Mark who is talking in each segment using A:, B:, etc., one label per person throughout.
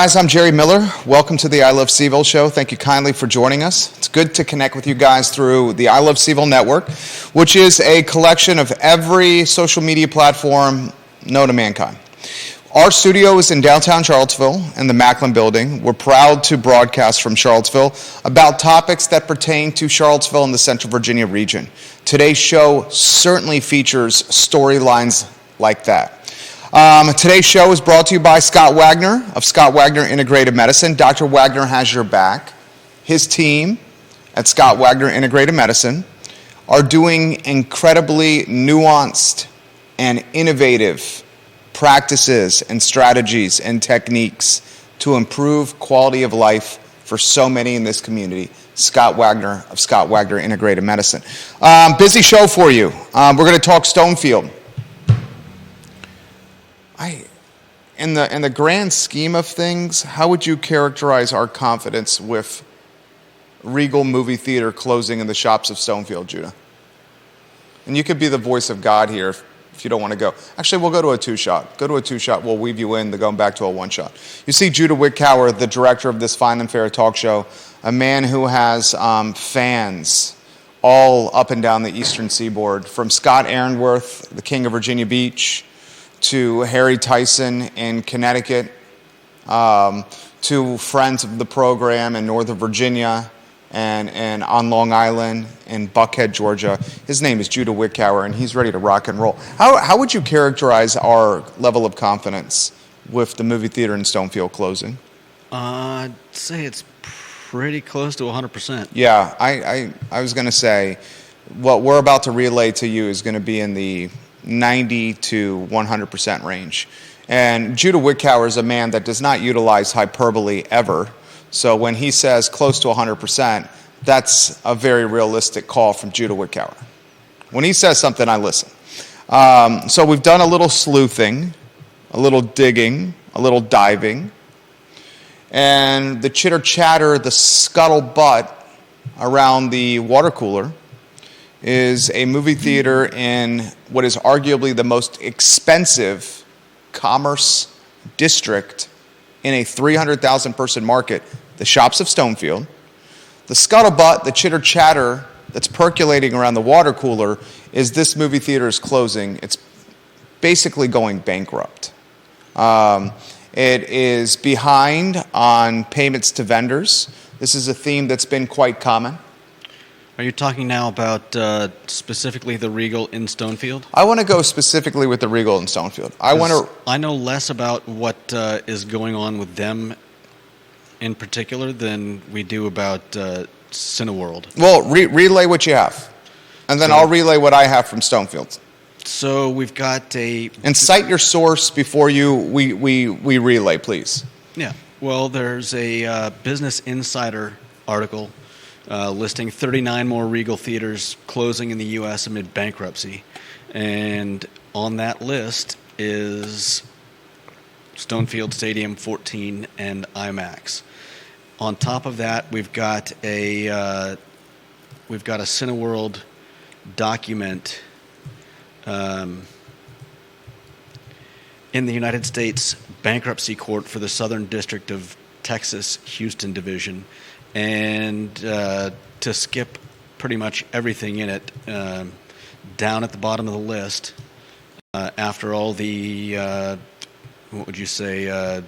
A: guys, I'm Jerry Miller. Welcome to the I Love CVille Show. Thank you kindly for joining us. It's good to connect with you guys through the I Love CVille Network, which is a collection of every social media platform known to mankind. Our studio is in downtown Charlottesville in the Macklin Building. We're proud to broadcast from Charlottesville about topics that pertain to Charlottesville and the Central Virginia region. Today's show certainly features storylines like that. Today's show is brought to you by Scott Wagner of Scott Wagner Integrative Medicine. Dr. Wagner has your back. His team at Scott Wagner Integrative Medicine are doing incredibly nuanced and innovative practices and strategies and techniques to improve quality of life for so many in this community. Scott Wagner of Scott Wagner Integrative Medicine. Busy show for you. We're going to talk Stonefield. In the grand scheme of things, how would you characterize our confidence with Regal movie theater closing in the shops of Stonefield, Judah? And you could be the voice of God here if you don't want to go. Actually, we'll go to a two-shot. Go to a two-shot. We'll weave you in, going back to a one-shot. You see Judah Wickower, the director of this fine and fair talk show, a man who has fans all up and down the eastern seaboard, from Scott Aaronworth, the king of Virginia Beach, to Harry Tyson in Connecticut, to friends of the program in Northern Virginia and on Long Island in Buckhead, Georgia. His name is Judah Wickower, and he's ready to rock and roll. How would you characterize our level of confidence with the movie theater in Stonefield closing?
B: I'd say it's pretty close to 100%.
A: Yeah, I was going to say what we're about to relay to you is going to be in the 90 to 100% range. And Judah Wickower is a man that does not utilize hyperbole ever. So when he says close to 100%, that's a very realistic call from Judah Wickower. When he says something, I listen. So we've done a little sleuthing, a little digging, a little diving. And the chitter-chatter, the scuttlebutt around the water cooler is a movie theater in what is arguably the most expensive commerce district in a 300,000 person market, the shops of Stonefield. The scuttlebutt, the chitter-chatter that's percolating around the water cooler is this movie theater is closing. It's basically going bankrupt. It is behind on payments to vendors. This is a theme that's been quite common.
B: Are you talking now about specifically the Regal in Stonefield?
A: I want to go specifically with the Regal in Stonefield.
B: I know less about what is going on with them in particular than we do about Cineworld.
A: Well, relay what you have, and then I'll relay what I have from Stonefield.
B: So we've got
A: And cite your source before we relay, please.
B: Yeah. Well, there's a Business Insider article listing 39 more Regal theaters closing in the U.S. amid bankruptcy. And on that list is Stonefield Stadium 14 and IMAX. On top of that, we've got a Cineworld document in the United States Bankruptcy Court for the Southern District of Texas, Houston Division. And to skip pretty much everything in it, down at the bottom of the list, after all the, what would you say,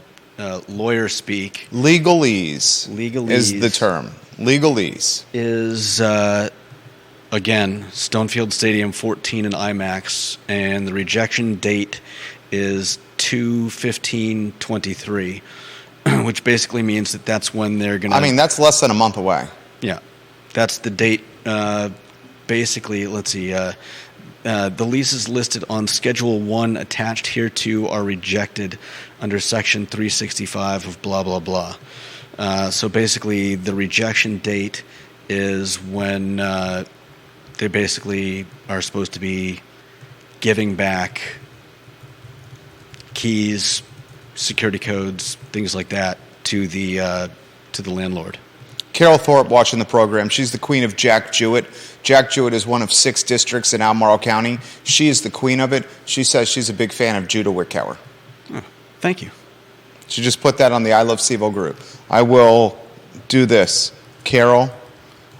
B: lawyer speak.
A: Legalese is the term. Legalese.
B: Is, again, Stonefield Stadium 14 and IMAX, and the rejection date is 2/15/23. Which basically means that's when they're going to...
A: I mean, that's less than a month away.
B: Yeah. That's the date. Basically, let's see. The leases listed on Schedule 1 attached hereto are rejected under Section 365 of blah, blah, blah. So basically, the rejection date is when they basically are supposed to be giving back keys, security codes, things like that, to the landlord.
A: Carol Thorpe watching the program. She's the queen of Jack Jewett. Jack Jewett is one of 6 districts in Albemarle County. She is the queen of it. She says she's a big fan of Judah Wickower.
B: Oh, thank you.
A: So just put that on the I Love CVille group. I will do this. Carol,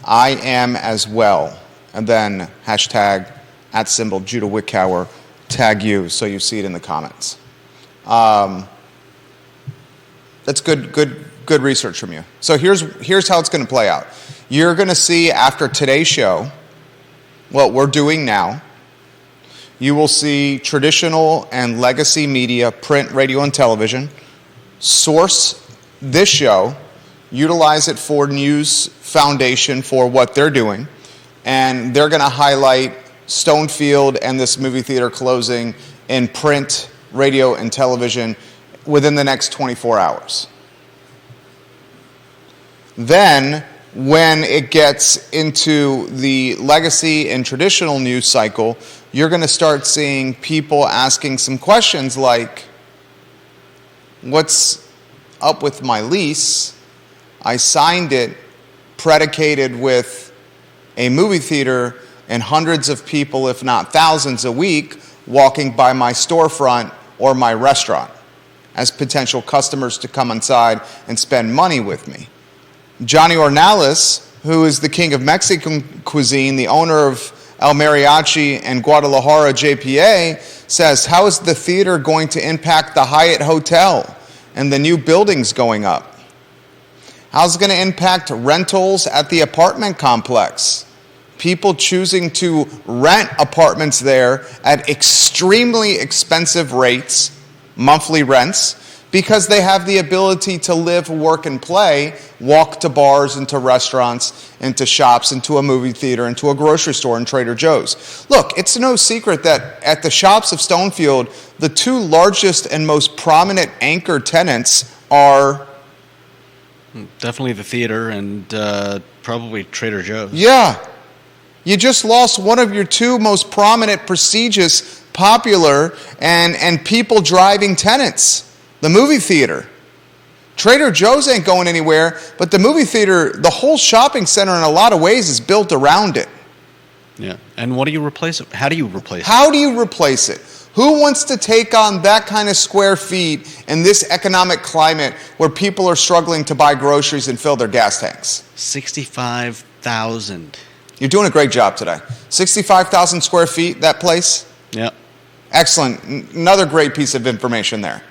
A: I am as well. And then hashtag @ Judah Wickower, tag you so you see it in the comments. That's good research from you. So here's how it's going to play out. You're going to see after today's show what we're doing now. You will see traditional and legacy media, print, radio, and television source this show, utilize it for News Foundation for what they're doing, and they're going to highlight Stonefield and this movie theater closing in print, radio, and television within the next 24 hours. Then, when it gets into the legacy and traditional news cycle, you're going to start seeing people asking some questions like, what's up with my lease? I signed it predicated with a movie theater and hundreds of people, if not thousands a week, walking by my storefront or my restaurant as potential customers to come inside and spend money with me. Johnny Ornales, who is the king of Mexican cuisine, the owner of El Mariachi and Guadalajara JPA, says, how is the theater going to impact the Hyatt Hotel and the new buildings going up? How's it going to impact rentals at the apartment complex? People choosing to rent apartments there at extremely expensive rates, monthly rents, because they have the ability to live, work, and play, walk to bars and to restaurants and to shops and to a movie theater and to a grocery store and Trader Joe's. Look, it's no secret that at the shops of Stonefield, the two largest and most prominent anchor tenants are...
B: Definitely the theater and probably Trader Joe's.
A: Yeah. You just lost one of your two most prominent, prestigious, popular, and people driving tenants. The movie theater. Trader Joe's ain't going anywhere, but the movie theater, the whole shopping center in a lot of ways is built around it.
B: Yeah. And what do you replace it? How do you replace it?
A: How do you replace it? Who wants to take on that kind of square feet in this economic climate where people are struggling to buy groceries and fill their gas tanks?
B: 65,000.
A: You're doing a great job today. 65,000 square feet, that place?
B: Yeah.
A: Excellent. Another great piece of information there.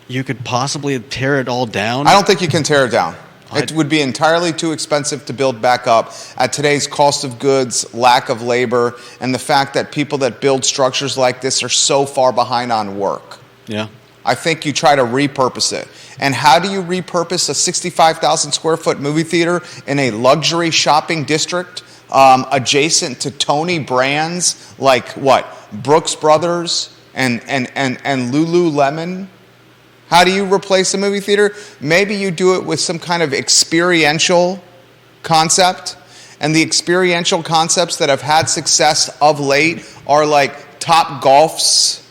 B: You could possibly tear it all down?
A: I don't think you can tear it down. It would be entirely too expensive to build back up at today's cost of goods, lack of labor, and the fact that people that build structures like this are so far behind on work.
B: Yeah.
A: I think you try to repurpose it. And how do you repurpose a 65,000 square foot movie theater in a luxury shopping district adjacent to Tony brands like what? Brooks Brothers and Lululemon? How do you replace a movie theater? Maybe you do it with some kind of experiential concept. And the experiential concepts that have had success of late are like Top Golfs,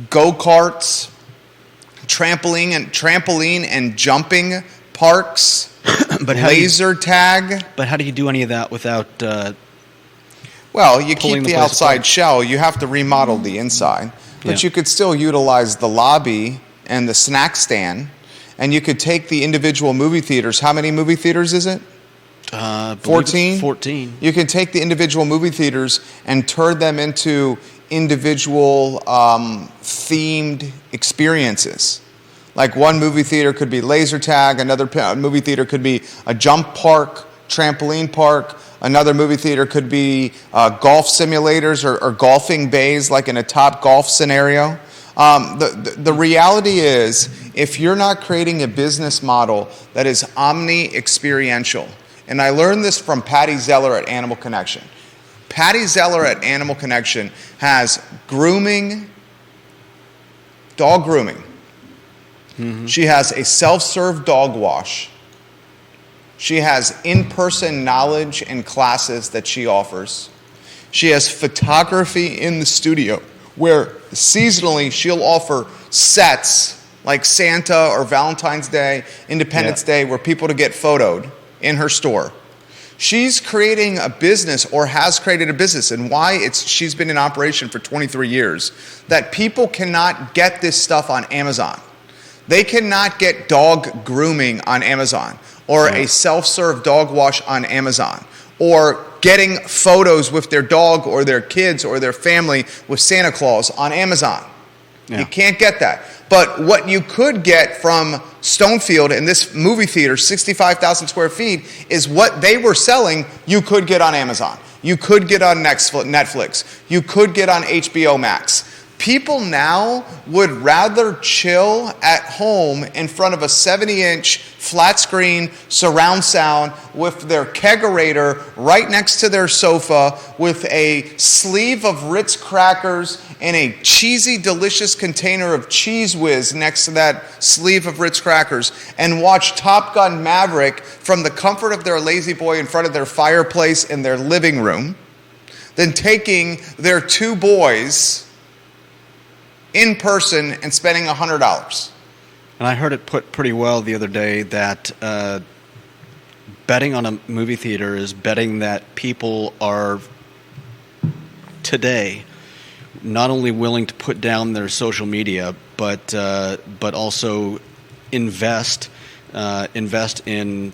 A: go-karts, trampoline and jumping parks, laser tag.
B: But how do you do any of that without...
A: Well, you keep the outside shell. You have to remodel the inside. But you could still utilize the lobby and the snack stand. And you could take the individual movie theaters. How many movie theaters is it? 14?
B: 14.
A: You can take the individual movie theaters and turn them into individual themed experiences. Like one movie theater could be laser tag, another movie theater could be a jump park, trampoline park, another movie theater could be golf simulators or golfing bays like in a Top Golf scenario. The reality is, if you're not creating a business model that is omni-experiential, and I learned this from Patty Zeller at Animal Connection. Patty Zeller at Animal Connection has grooming, dog grooming. Mm-hmm. She has a self-serve dog wash. She has in-person knowledge and classes that she offers. She has photography in the studio where seasonally she'll offer sets like Santa or Valentine's Day, Independence Day, where people to get photoed in her store. She's creating a business, or has created a business, and why she's been in operation for 23 years, that people cannot get this stuff on Amazon. They cannot get dog grooming on Amazon, or a self-serve dog wash on Amazon, or getting photos with their dog or their kids or their family with Santa Claus on Amazon. Yeah. You can't get that. But what you could get from Stonefield in this movie theater, 65,000 square feet, is what they were selling, you could get on Amazon. You could get on Netflix. You could get on HBO Max. People now would rather chill at home in front of a 70-inch flat screen surround sound with their kegerator right next to their sofa with a sleeve of Ritz crackers and a cheesy, delicious container of Cheese Whiz next to that sleeve of Ritz crackers, and watch Top Gun Maverick from the comfort of their lazy boy in front of their fireplace in their living room, than taking their two boys in person and spending $100.
B: And I heard it put pretty well the other day that betting on a movie theater is betting that people are today not only willing to put down their social media, but also invest in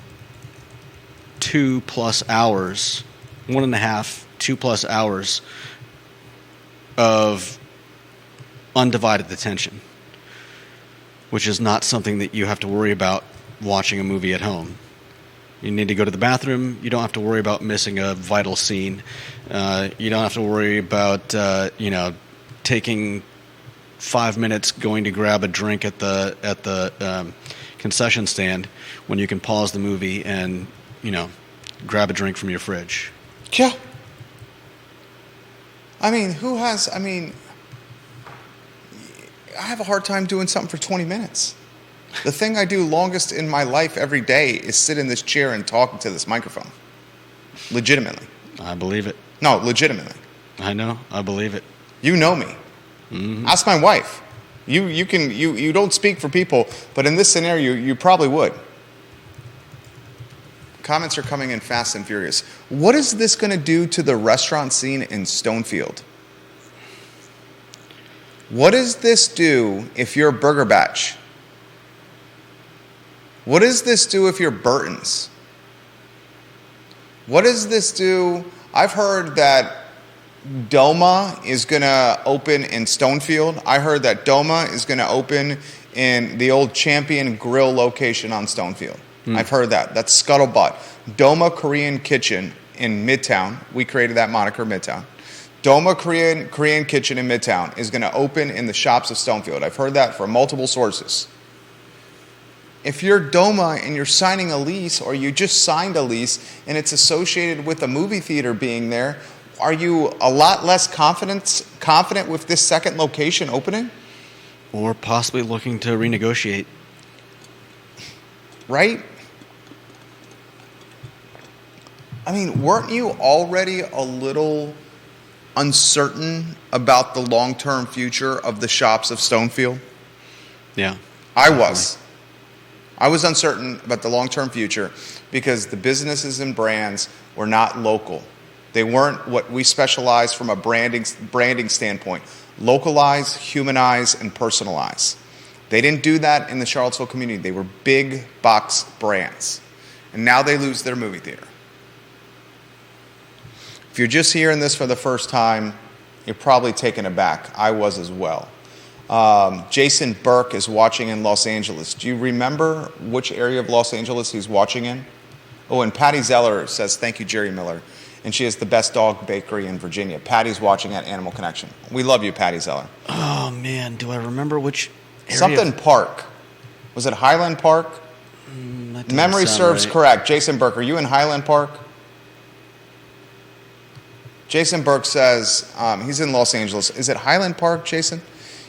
B: 2+ hours, 1.5, 2+ hours of undivided attention, which is not something that you have to worry about watching a movie at home. You need to go to the bathroom. You don't have to worry about missing a vital scene. You don't have to worry about taking 5 minutes going to grab a drink at the concession stand when you can pause the movie and grab a drink from your fridge.
A: Yeah. I have a hard time doing something for 20 minutes. The thing I do longest in my life every day is sit in this chair and talk to this microphone. Legitimately.
B: I believe it.
A: No, legitimately.
B: I know. I believe it.
A: You know me. Mm-hmm. Ask my wife. You don't speak for people, but in this scenario, you probably would. Comments are coming in fast and furious. What is this going to do to the restaurant scene in Stonefield? What does this do if you're Burger Batch? What does this do if you're Burton's? What does this do? I've heard that Doma is going to open in Stonefield. I heard that Doma is going to open in the old Champion Grill location on Stonefield. I've heard that. That's scuttlebutt. Doma Korean Kitchen in Midtown. We created that moniker, Midtown. Doma Korean Kitchen in Midtown is going to open in the shops of Stonefield. I've heard that from multiple sources. If you're Doma and you're signing a lease, or you just signed a lease and it's associated with a movie theater being there, are you a lot less confident with this second location opening?
B: Or possibly looking to renegotiate.
A: Right? Weren't you already a little uncertain about the long-term future of the shops of Stonefield?
B: Yeah.
A: I was uncertain about the long-term future because the businesses and brands were not local. They weren't what we specialize from a branding standpoint. Localize, humanize, and personalize. They didn't do that in the Charlottesville community. They were big box brands. And now they lose their movie theater. If you're just hearing this for the first time, you're probably taken aback. I was as well. Jason Burke is watching in Los Angeles. Do you remember which area of Los Angeles he's watching in? Oh, and Patty Zeller says, thank you, Jerry Miller. And she has the best dog bakery in Virginia. Patty's watching at Animal Connection. We love you, Patty Zeller.
B: Oh, man. Do I remember which area?
A: Something Park. Was it Highland Park? Memory serves correct. Jason Burke, are you in Highland Park? Jason Burke says, he's in Los Angeles. Is it Highland Park, Jason?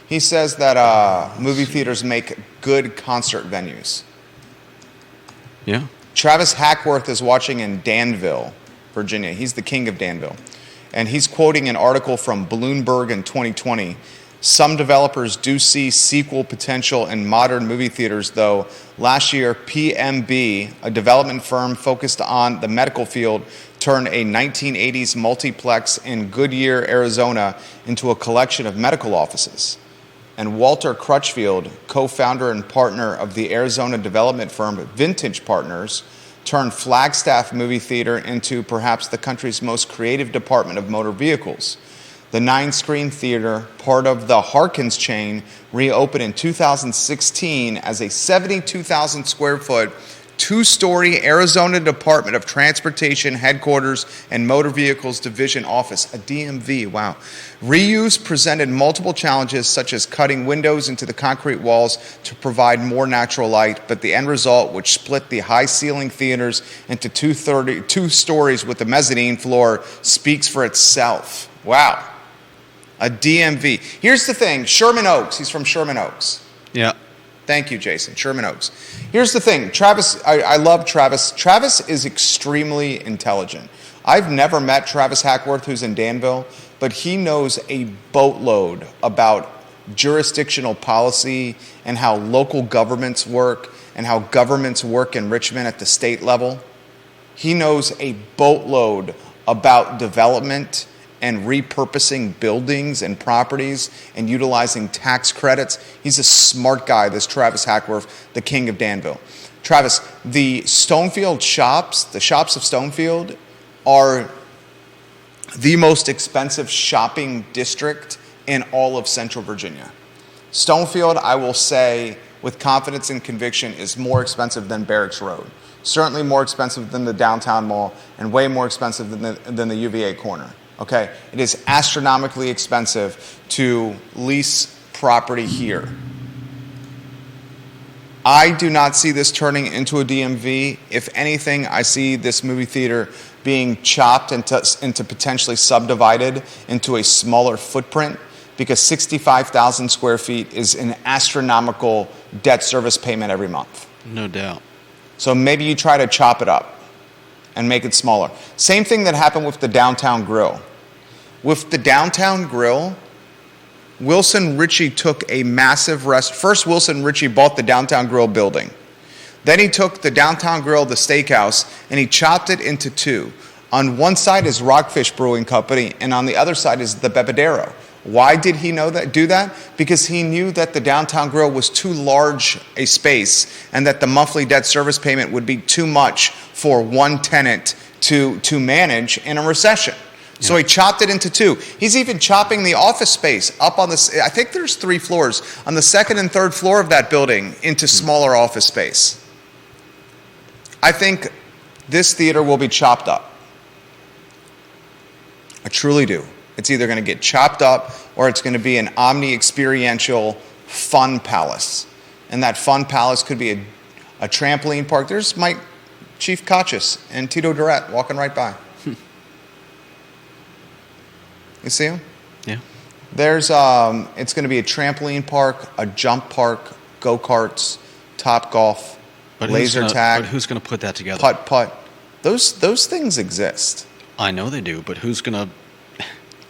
A: He says that movie theaters make good concert venues.
B: Yeah.
A: Travis Hackworth is watching in Danville, Virginia. He's the king of Danville. And he's quoting an article from Bloomberg in 2020 Some developers do see sequel potential in modern movie theaters, though. Last year, PMB, a development firm focused on the medical field, turned a 1980s multiplex in Goodyear, Arizona, into a collection of medical offices. And Walter Crutchfield, co-founder and partner of the Arizona development firm Vintage Partners, turned Flagstaff Movie Theater into perhaps the country's most creative department of motor vehicles. The 9-screen theater, part of the Harkins chain, reopened in 2016 as a 72,000 square foot, 2-story Arizona Department of Transportation headquarters and motor vehicles division office, a DMV, wow. Reuse presented multiple challenges, such as cutting windows into the concrete walls to provide more natural light, but the end result, which split the high-ceiling theaters into 2 stories with the mezzanine floor, speaks for itself. Wow. A DMV. Here's the thing, Sherman Oaks, he's from Sherman Oaks.
B: Yeah.
A: Thank you, Jason. Sherman Oaks. Here's the thing, Travis, I love Travis. Travis is extremely intelligent. I've never met Travis Hackworth, who's in Danville, but he knows a boatload about jurisdictional policy and how local governments work and how governments work in Richmond at the state level. He knows a boatload about development and repurposing buildings and properties and utilizing tax credits. He's a smart guy, this Travis Hackworth, the king of Danville. Travis, the Stonefield shops, the shops of Stonefield, are the most expensive shopping district in all of Central Virginia. Stonefield, I will say with confidence and conviction, is more expensive than Barracks Road. Certainly more expensive than the downtown mall and way more expensive than the UVA corner. Okay, it is astronomically expensive to lease property here. I do not see this turning into a DMV. If anything, I see this movie theater being chopped into potentially subdivided into a smaller footprint, because 65,000 square feet is an astronomical debt service payment every month.
B: No doubt.
A: So maybe you try to chop it up and make it smaller. Same thing that happened with the Downtown Grill. With the Downtown Grill, Wilson Ritchie took a massive First, Wilson Ritchie bought the Downtown Grill building. Then he took the Downtown Grill, the steakhouse, and he chopped it into 2. On one side is Rockfish Brewing Company, and on the other side is the Bebedero. Why did he do that? Because he knew that the Downtown Grill was too large a space and that the monthly debt service payment would be too much for one tenant to manage in a recession. Yeah. So he chopped it into 2. He's even chopping the office space up on the, I think there's 3 floors, on the 2nd and 3rd floor of that building into smaller office space. I think this theater will be chopped up. I truly do. It's either going to get chopped up or it's going to be an omni-experiential fun palace. And that fun palace could be a trampoline park. There's Chief Kachis and Tito Durrett walking right by. You see him?
B: Yeah.
A: There's it's going to be a trampoline park, a jump park, go-karts, top golf, laser tag.
B: But who's going to put that together?
A: Putt. Those things exist.
B: I know they do, but who's going to...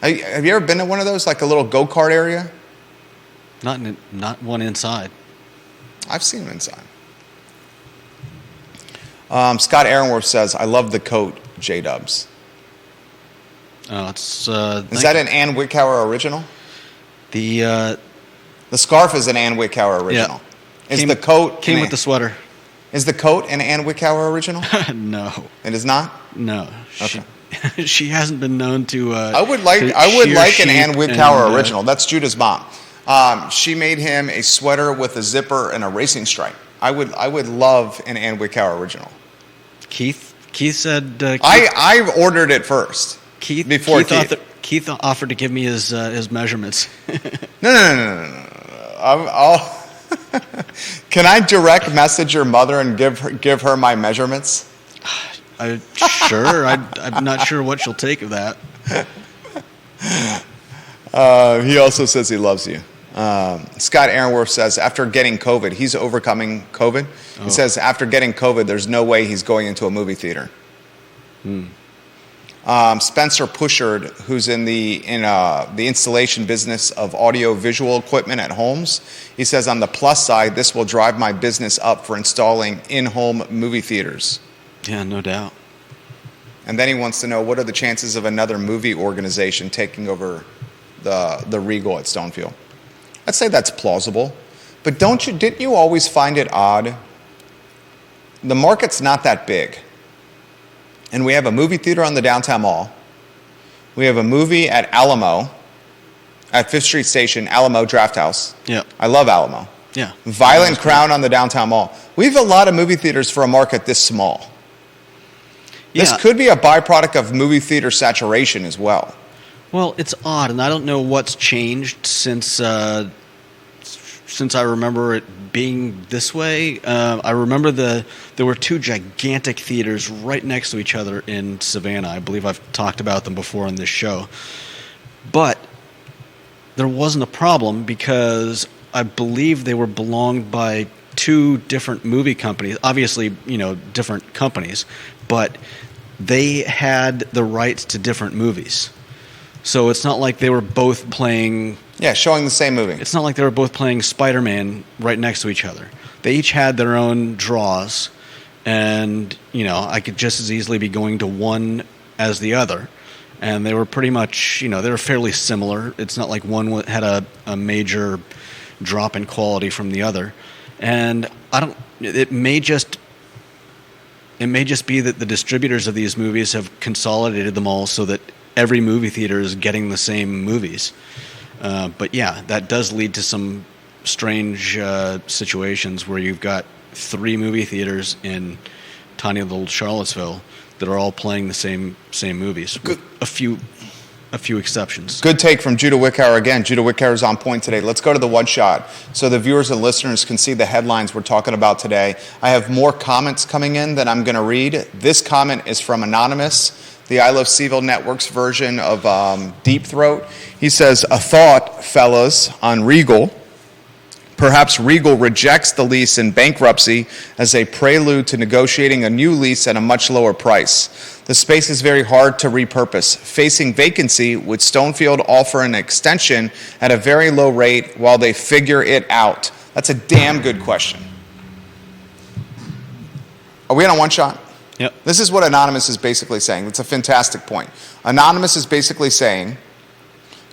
A: Have you ever been to one of those, like a little go-kart area?
B: Not one inside.
A: I've seen them inside. Scott Aaronworth says, I love the coat, J-Dubs.
B: Is
A: that an Ann Wickhauer original?
B: The
A: scarf is an Ann Wickhauer original.
B: Yeah.
A: The coat...
B: Came with the sweater.
A: Is the coat an Ann Wickhauer original?
B: No.
A: It is not?
B: No.
A: Okay.
B: She hasn't been known to.
A: I would like an Ann Wickhauer original. That's Judah's mom. She made him a sweater with a zipper and a racing stripe. I would love an Ann Wickhauer original.
B: Keith said.
A: I ordered it first.
B: Keith offered to give me his measurements.
A: No. Can I direct message your mother and give her my measurements?
B: Sure. I'm not sure what she'll take of that.
A: He also says he loves you. Scott Aaronworth says after getting COVID, he's overcoming COVID. Oh. He says after getting COVID, there's no way he's going into a movie theater. Spencer Pushard, who's in the installation business of audio-visual equipment at homes, he says, on the plus side, this will drive my business up for installing in-home movie theaters.
B: Yeah, no doubt.
A: And then he wants to know, what are the chances of another movie organization taking over the Regal at Stonefield? I'd say that's plausible. But didn't you always find it odd? The market's not that big. And we have a movie theater on the downtown mall. We have a movie at Alamo, at 5th Street Station, Alamo Draft House.
B: Yeah.
A: I love Alamo.
B: Yeah.
A: Violent Crown on the downtown mall. We have a lot of movie theaters for a market this small. This could be a byproduct of movie theater saturation as well.
B: Well, it's odd, and I don't know what's changed since I remember it being this way. I remember there were 2 gigantic theaters right next to each other in Savannah. I believe I've talked about them before on this show. But there wasn't a problem because I believe they were belonged by 2 different movie companies. Obviously, different companies, but they had the rights to different movies. So it's not like they were both playing...
A: Yeah, showing the same movie.
B: It's not like they were both playing Spider-Man right next to each other. They each had their own draws, and, I could just as easily be going to one as the other. And they were pretty much, they were fairly similar. It's not like one had a major drop in quality from the other. And it may just be that the distributors of these movies have consolidated them all so that every movie theater is getting the same movies. But yeah, that does lead to some strange situations where you've got 3 movie theaters in tiny little Charlottesville that are all playing the same movies, with a few exceptions.
A: Good take from Judah Wickhauer again. Judah Wickhauer is on point today. Let's go to the one shot so the viewers and listeners can see the headlines we're talking about today. I have more comments coming in that I'm going to read. This comment is from Anonymous, the I Love CVille Network's version of Deep Throat. He says, a thought, fellas, on Regal. Perhaps Regal rejects the lease in bankruptcy as a prelude to negotiating a new lease at a much lower price. The space is very hard to repurpose. Facing vacancy, would Stonefield offer an extension at a very low rate while they figure it out? That's a damn good question. Are we on a one shot?
B: Yep.
A: This is what Anonymous is basically saying. It's a fantastic point. Anonymous is basically saying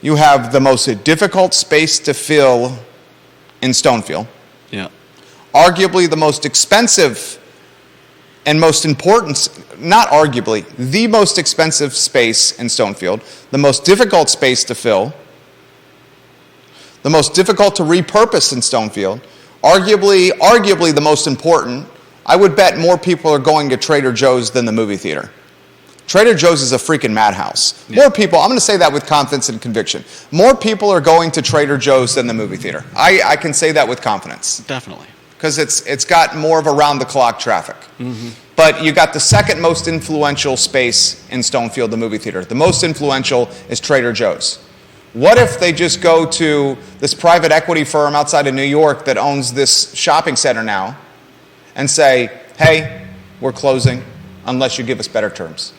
A: you have the most difficult space to fill in Stonefield.
B: Yeah.
A: Arguably the most expensive and most important, not arguably, the most expensive space in Stonefield, the most difficult space to fill, the most difficult to repurpose in Stonefield, arguably the most important. I would bet more people are going to Trader Joe's than the movie theater. Trader Joe's is a freaking madhouse.
B: Yeah.
A: More people, I'm going to say that with confidence and conviction. More people are going to Trader Joe's than the movie theater. I can say that with confidence.
B: Definitely.
A: Because it's got more of around-the-clock traffic. Mm-hmm. But you got the second most influential space in Stonefield, the movie theater. The most influential is Trader Joe's. What if they just go to this private equity firm outside of New York that owns this shopping center now and say, hey, we're closing unless you give us better terms.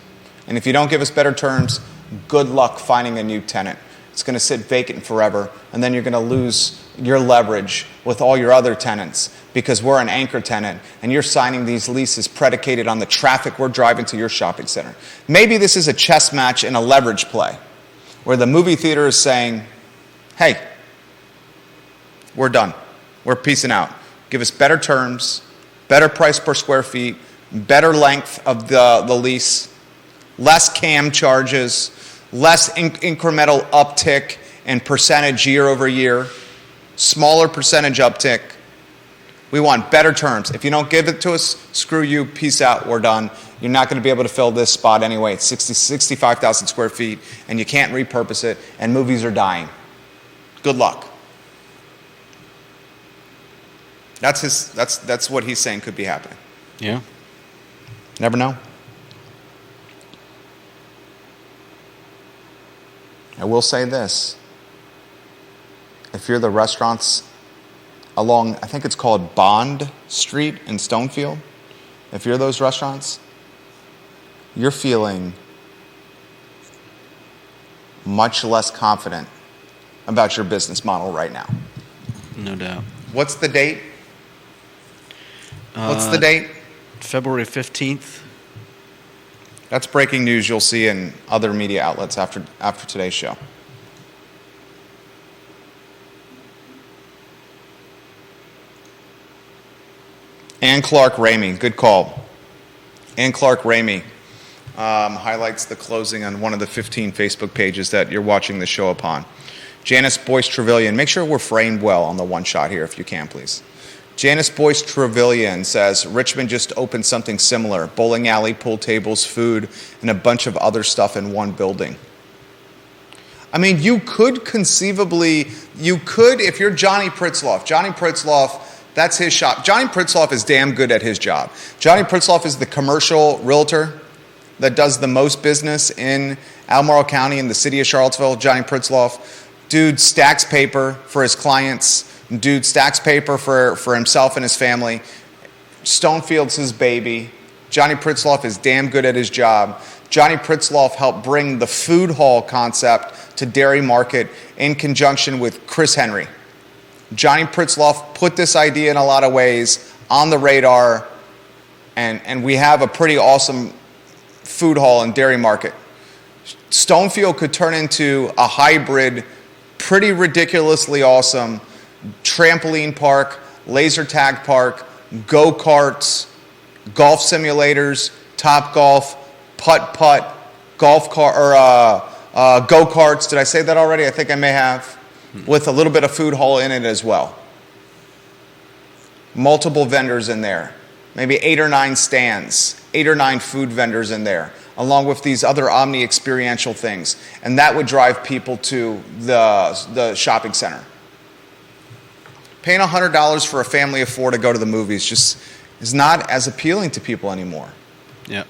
A: And if you don't give us better terms, good luck finding a new tenant. It's going to sit vacant forever, and then you're going to lose your leverage with all your other tenants because we're an anchor tenant, and you're signing these leases predicated on the traffic we're driving to your shopping center. Maybe this is a chess match and a leverage play where the movie theater is saying, hey, we're done. We're peacing out. Give us better terms, better price per square feet, better length of the lease, less CAM charges, less incremental uptick in percentage year over year, smaller percentage uptick. We want better terms. If you don't give it to us, screw you, peace out, we're done. You're not going to be able to fill this spot anyway. It's 65,000 square feet, and you can't repurpose it, and movies are dying. Good luck. That's what he's saying could be happening.
B: Yeah.
A: Never know. I will say this. If you're the restaurants along, I think it's called Bond Street in Stonefield, if you're those restaurants, you're feeling much less confident about your business model right now.
B: No doubt.
A: What's the date? What's the date?
B: February 15th.
A: That's breaking news you'll see in other media outlets after today's show. Ann Clark Ramey, good call. Ann Clark Ramey highlights the closing on one of the 15 Facebook pages that you're watching the show upon. Janice Boyce Trevelyan, make sure we're framed well on the one shot here if you can, please. Janice Boyce Trevelyan says, Richmond just opened something similar, bowling alley, pool tables, food, and a bunch of other stuff in one building. I mean, you could conceivably, if you're Johnny Pritzloff, that's his shop. Johnny Pritzloff is damn good at his job. Johnny Pritzloff is the commercial realtor that does the most business in Albemarle County in the city of Charlottesville. Johnny Pritzloff. Dude stacks paper for his clients. Dude stacks paper for himself and his family. Stonefield's his baby. Johnny Pritzloff is damn good at his job. Johnny Pritzloff helped bring the food hall concept to Dairy Market in conjunction with Chris Henry. Johnny Pritzloff put this idea in a lot of ways on the radar, and we have a pretty awesome food hall and Dairy Market. Stonefield could turn into a hybrid, pretty ridiculously awesome trampoline park, laser tag park, go-karts, golf simulators, Top Golf, putt-putt, go-karts. Did I say that already? I think I may have. With a little bit of food hall in it as well. Multiple vendors in there. Maybe 8 or 9 stands, 8 or 9 food vendors in there, along with these other omni-experiential things. And that would drive people to the shopping center. Paying $100 for a family of 4 to go to the movies just is not as appealing to people anymore.
B: Yeah.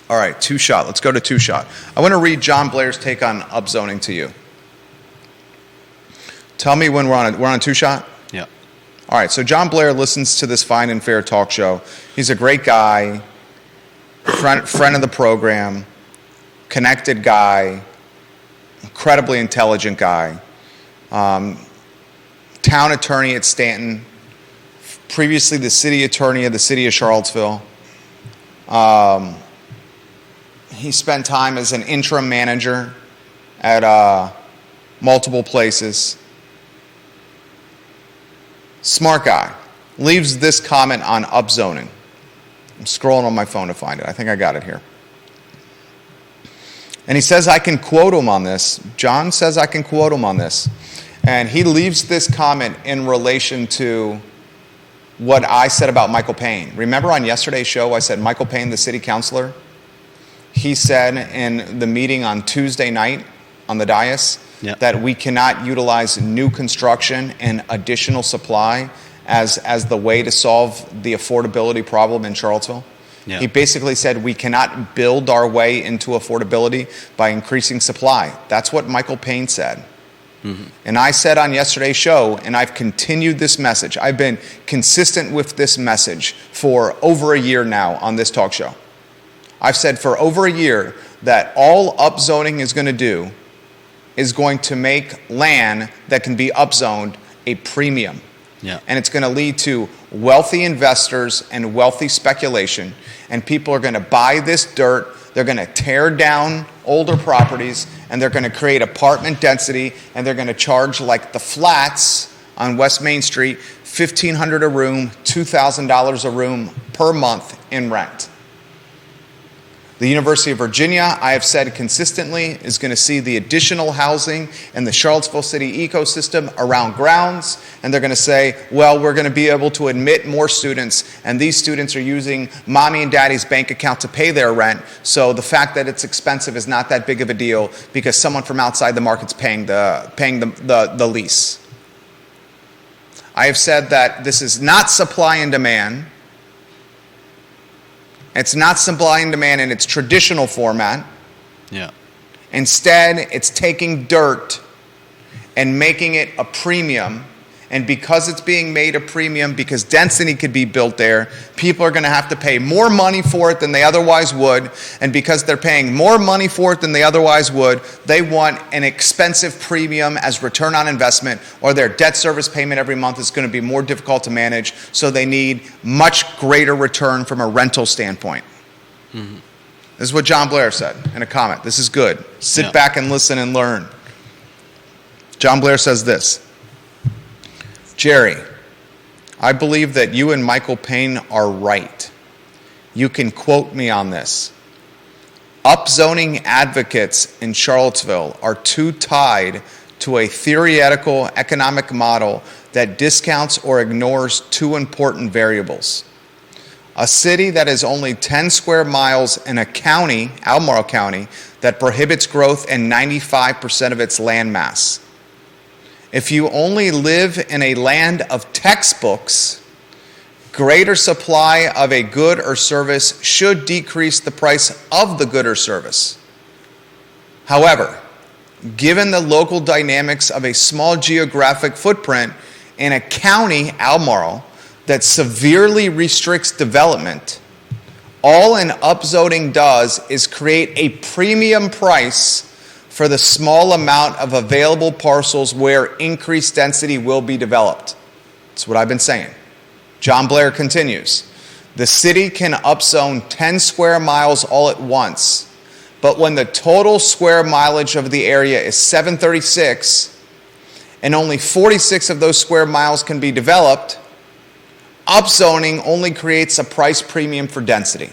A: All right, Two Shot. Let's go to Two Shot. I want to read John Blair's take on upzoning to you. Tell me when we're on Two Shot?
B: Yeah.
A: All right, so John Blair listens to this fine and fair talk show. He's a great guy, friend of the program, connected guy, incredibly intelligent guy, town attorney at Stanton, previously the city attorney of the city of Charlottesville. He spent time as an interim manager at multiple places. Smart guy. Leaves this comment on upzoning. I'm scrolling on my phone to find it. I think I got it here. And he says I can quote him on this. John says I can quote him on this. And he leaves this comment in relation to what I said about Michael Payne. Remember on yesterday's show I said Michael Payne, the city councilor? He said in the meeting on Tuesday night on the dais, yep, that we cannot utilize new construction and additional supply as the way to solve the affordability problem in Charlottesville. Yep. He basically said we cannot build our way into affordability by increasing supply. That's what Michael Payne said. Mm-hmm. And I said on yesterday's show, and I've continued this message, I've been consistent with this message for over a year now on this talk show. I've said for over a year that all upzoning is going to do is going to make land that can be upzoned a premium. Yeah. And it's going to lead to wealthy investors and wealthy speculation. And people are going to buy this dirt. They're going to tear down older properties, and they're going to create apartment density, and they're going to charge like the flats on West Main Street, $1,500 a room, $2,000 a room per month in rent. The University of Virginia, I have said consistently, is going to see the additional housing in the Charlottesville city ecosystem around grounds, and they're going to say, well, we're going to be able to admit more students, and these students are using mommy and daddy's bank account to pay their rent, so the fact that it's expensive is not that big of a deal because someone from outside the market's paying the lease. I have said that this is not supply and demand. It's not supply and demand in its traditional format. Yeah. Instead, it's taking dirt and making it a premium And because it's being made a premium, because density could be built there, people are going to have to pay more money for it than they otherwise would. And because they're paying more money for it than they otherwise would, they want an expensive premium as return on investment, or their debt service payment every month is going to be more difficult to manage. So they need much greater return from a rental standpoint. Mm-hmm. This is what John Blair said in a comment. This is good. Sit back and listen and learn. John Blair says this. Jerry, I believe that you and Michael Payne are right. You can quote me on this. Upzoning advocates in Charlottesville are too tied to a theoretical economic model that discounts or ignores two important variables. A city that is only 10 square miles in a county, Albemarle County, that prohibits growth in 95% of its land mass. If you only live in a land of textbooks, greater supply of a good or service should decrease the price of the good or service. However, given the local dynamics of a small geographic footprint in a county, Albemarle, that severely restricts development, all an upzoning does is create a premium price for the small amount of available parcels where increased density will be developed. That's what I've been saying. John Blair continues. The city can upzone 10 square miles all at once, but when the total square mileage of the area is 736 and only 46 of those square miles can be developed, upzoning only creates a price premium for density.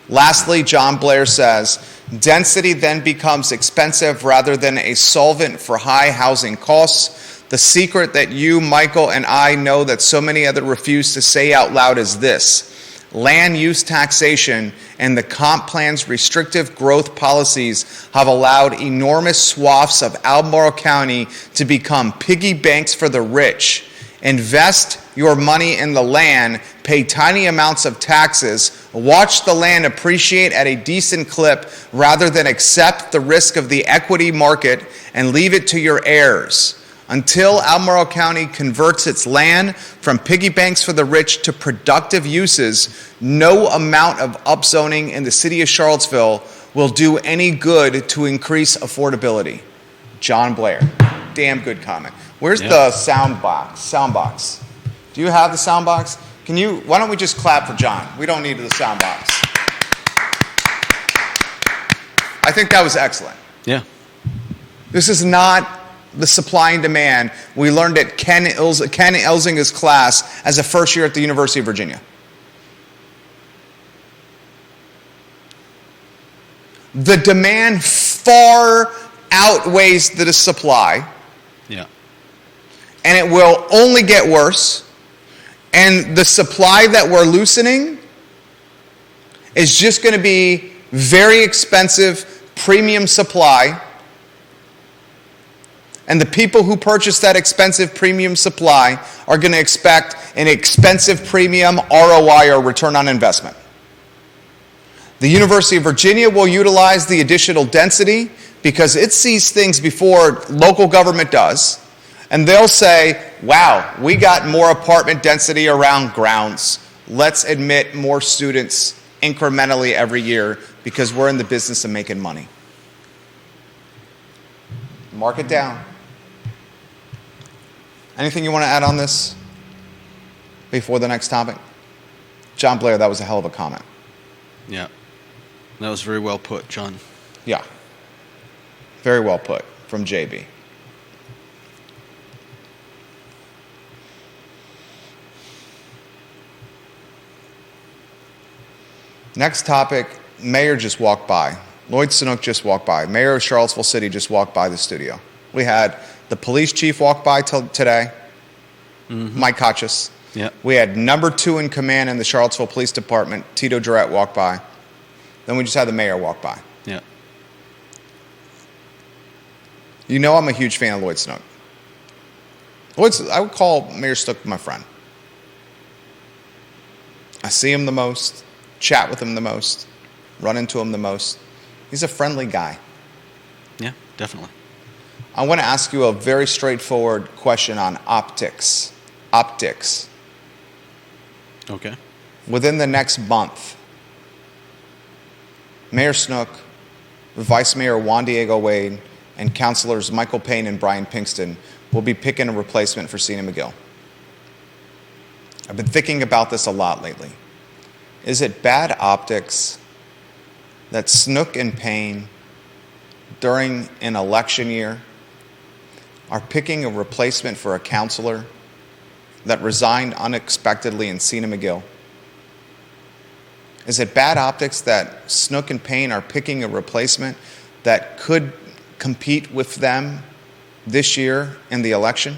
A: Lastly, John Blair says, density then becomes expensive rather than a solvent for high housing costs. The secret that you, Michael, and I know that so many others refuse to say out loud is this. Land use taxation and the comp plan's restrictive growth policies have allowed enormous swaths of Albemarle County to become piggy banks for the rich. Invest your money in the land, pay tiny amounts of taxes, watch the land appreciate at a decent clip rather than accept the risk of the equity market and leave it to your heirs. Until Albemarle County converts its land from piggy banks for the rich to productive uses, no amount of upzoning in the city of Charlottesville will do any good to increase affordability. John Blair. Damn good comment. Where's the sound box? Do you have the sound box? Why don't we just clap for John? We don't need the sound box. I think that was excellent.
B: Yeah.
A: This is not the supply and demand we learned at Ken Elzinger's class as a first year at the University of Virginia. The demand far outweighs the supply.
B: Yeah.
A: And it will only get worse. And the supply that we're loosening is just going to be very expensive premium supply. And the people who purchase that expensive premium supply are going to expect an expensive premium ROI, or return on investment. The University of Virginia will utilize the additional density because it sees things before local government does. And they'll say, wow, we got more apartment density around grounds. Let's admit more students incrementally every year because we're in the business of making money. Mark it down. Anything you want to add on this before the next topic? John Blair, that was a hell of a comment.
B: Yeah. That was very well put, John.
A: Yeah. Very well put from JB. Next topic, Mayor just walked by. Lloyd Snook just walked by. Mayor of Charlottesville City just walked by the studio. We had the police chief walk by today, Mike Kotchis.
B: Yep.
A: We had number 2 in command in the Charlottesville Police Department, Tito Durrett, walk by. Then we just had the mayor walk by.
B: Yeah.
A: You know I'm a huge fan of Lloyd Snook. I would call Mayor Snook my friend. I see him the most, chat with him the most, run into him the most. He's a friendly guy.
B: Yeah, definitely.
A: I want to ask you a very straightforward question on optics. Optics.
B: Okay.
A: Within the next month, Mayor Snook, Vice Mayor Juan Diego Wade, and Councilors Michael Payne and Brian Pinkston will be picking a replacement for Cena McGill. I've been thinking about this a lot lately. Is it bad optics that Snook and Payne, during an election year, are picking a replacement for a councilor that resigned unexpectedly in Cena McGill? Is it bad optics that Snook and Payne are picking a replacement that could compete with them this year in the election?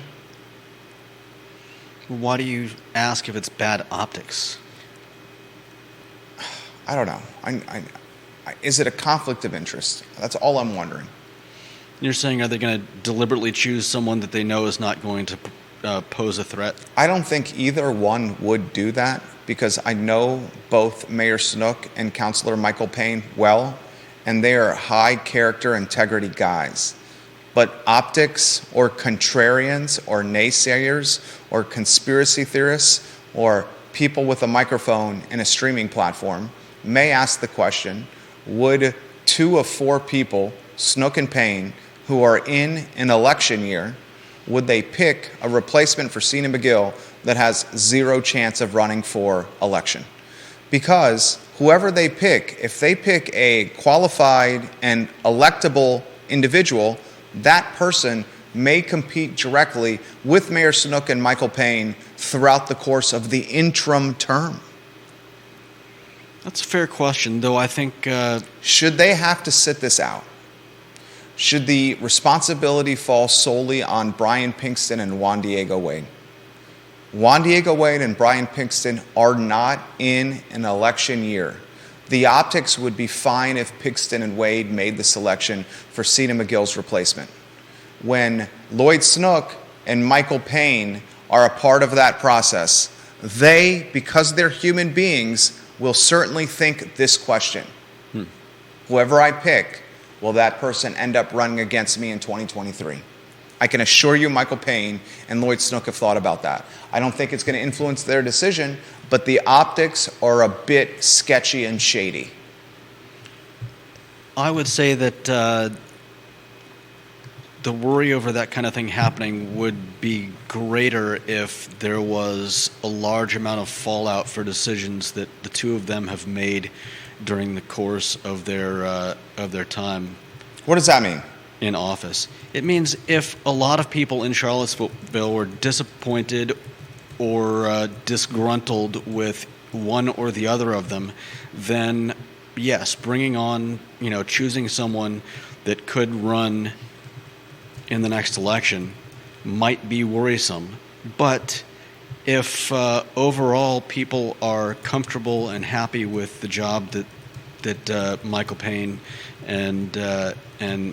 B: Why do you ask if it's bad optics?
A: I don't know. Is it a conflict of interest? That's all I'm wondering.
B: You're saying, are they going to deliberately choose someone that they know is not going to pose a threat?
A: I don't think either one would do that, because I know both Mayor Snook and Councilor Michael Payne well, and they are high character integrity guys. But optics or contrarians or naysayers or conspiracy theorists or people with a microphone and a streaming platform may ask the question, would 2 of 4 people, Snook and Payne, who are in an election year, would they pick a replacement for Cena McGill that has 0 chance of running for election? Because whoever they pick, if they pick a qualified and electable individual, that person may compete directly with Mayor Snook and Michael Payne throughout the course of the interim term.
B: That's a fair question, though I think...
A: Should they have to sit this out? Should the responsibility fall solely on Brian Pinkston and Juan Diego Wade? Juan Diego Wade and Brian Pinkston are not in an election year. The optics would be fine if Pinkston and Wade made the selection for Cena McGill's replacement. When Lloyd Snook and Michael Payne are a part of that process, they, because they're human beings, will certainly think this question. Whoever I pick, will that person end up running against me in 2023? I can assure you Michael Payne and Lloyd Snook have thought about that. I don't think it's going to influence their decision, but the optics are a bit sketchy and shady.
B: I would say that the worry over that kind of thing happening would be greater if there was a large amount of fallout for decisions that the 2 of them have made during the course of their time.
A: What does that mean?
B: In office. It means if a lot of people in Charlottesville were disappointed or disgruntled with one or the other of them, then yes, bringing on, choosing someone that could run in the next election might be worrisome. But if overall people are comfortable and happy with the job that Michael Payne and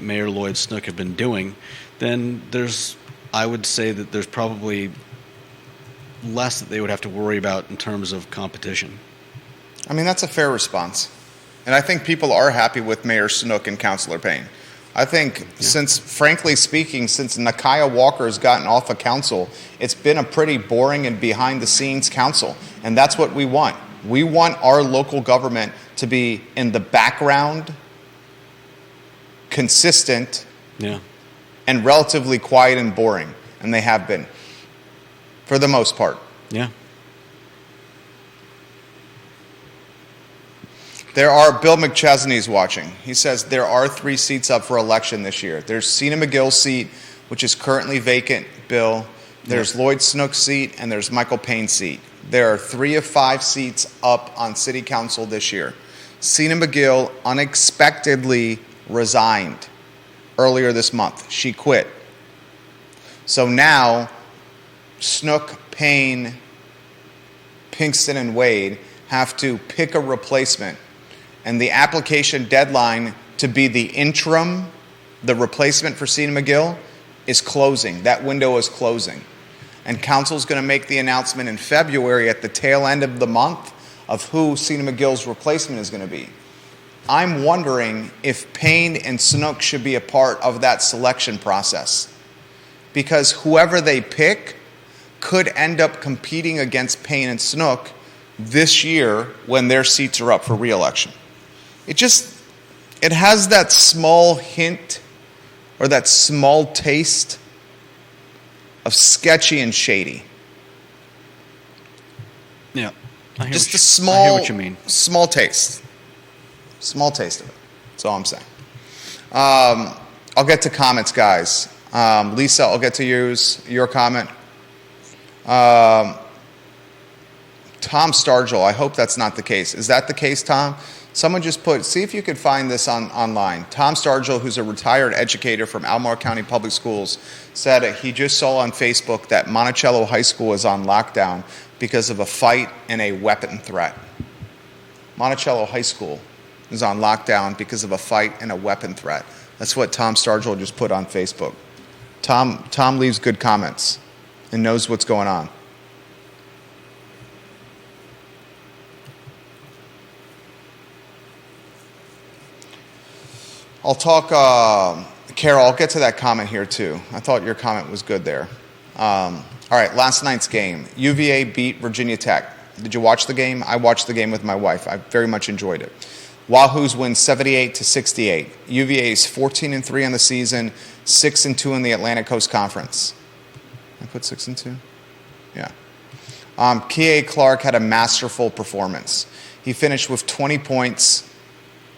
B: Mayor Lloyd Snook have been doing, then I would say that there's probably less that they would have to worry about in terms of competition.
A: I mean, that's a fair response. And I think people are happy with Mayor Snook and Councilor Payne. I think frankly speaking, since Nakia Walker has gotten off of council, it's been a pretty boring and behind-the-scenes council. And that's what we want. We want our local government to be in the background, consistent, and relatively quiet and boring. And they have been, for the most part.
B: Yeah.
A: Bill McChesney's watching. He says there are 3 seats up for election this year. There's Cena McGill's seat, which is currently vacant, Bill. There's Lloyd Snook's seat, and there's Michael Payne's seat. There are 3 of 5 seats up on city council this year. Cena McGill unexpectedly resigned earlier this month. She quit. So now, Snook, Payne, Pinkston, and Wade have to pick a replacement. And the application deadline to be the interim, the replacement for Cena McGill, is closing. That window is closing. And council's going to make the announcement in February at the tail end of the month of who Cena McGill's replacement is going to be. I'm wondering if Payne and Snook should be a part of that selection process. Because whoever they pick could end up competing against Payne and Snook this year when their seats are up for re-election. It has that small hint or that small taste of sketchy and shady.
B: Yeah.
A: Just a
B: I hear what you mean.
A: small taste. Small taste of it. That's all I'm saying. I'll get to comments, guys. Lisa, I'll get to your comment. Tom Stargell, I hope that's not the case. Is that the case, Tom? Someone just see if you could find this online. Tom Stargell, who's a retired educator from Albemarle County Public Schools, said he just saw on Facebook that Monticello High School is on lockdown because of a fight and a weapon threat. Monticello High School is on lockdown because of a fight and a weapon threat. That's what Tom Stargell just put on Facebook. Tom leaves good comments and knows what's going on. I'll talk, Carol, I'll get to that comment here too. I thought your comment was good there. All right, last night's game. UVA beat Virginia Tech. Did you watch the game? I watched the game with my wife. I very much enjoyed it. Wahoos win 78-68. UVA is 14-3 on the season, 6-2 in the Atlantic Coast Conference. I put 6-2? Yeah. K.A. Clark had a masterful performance. He finished with 20 points,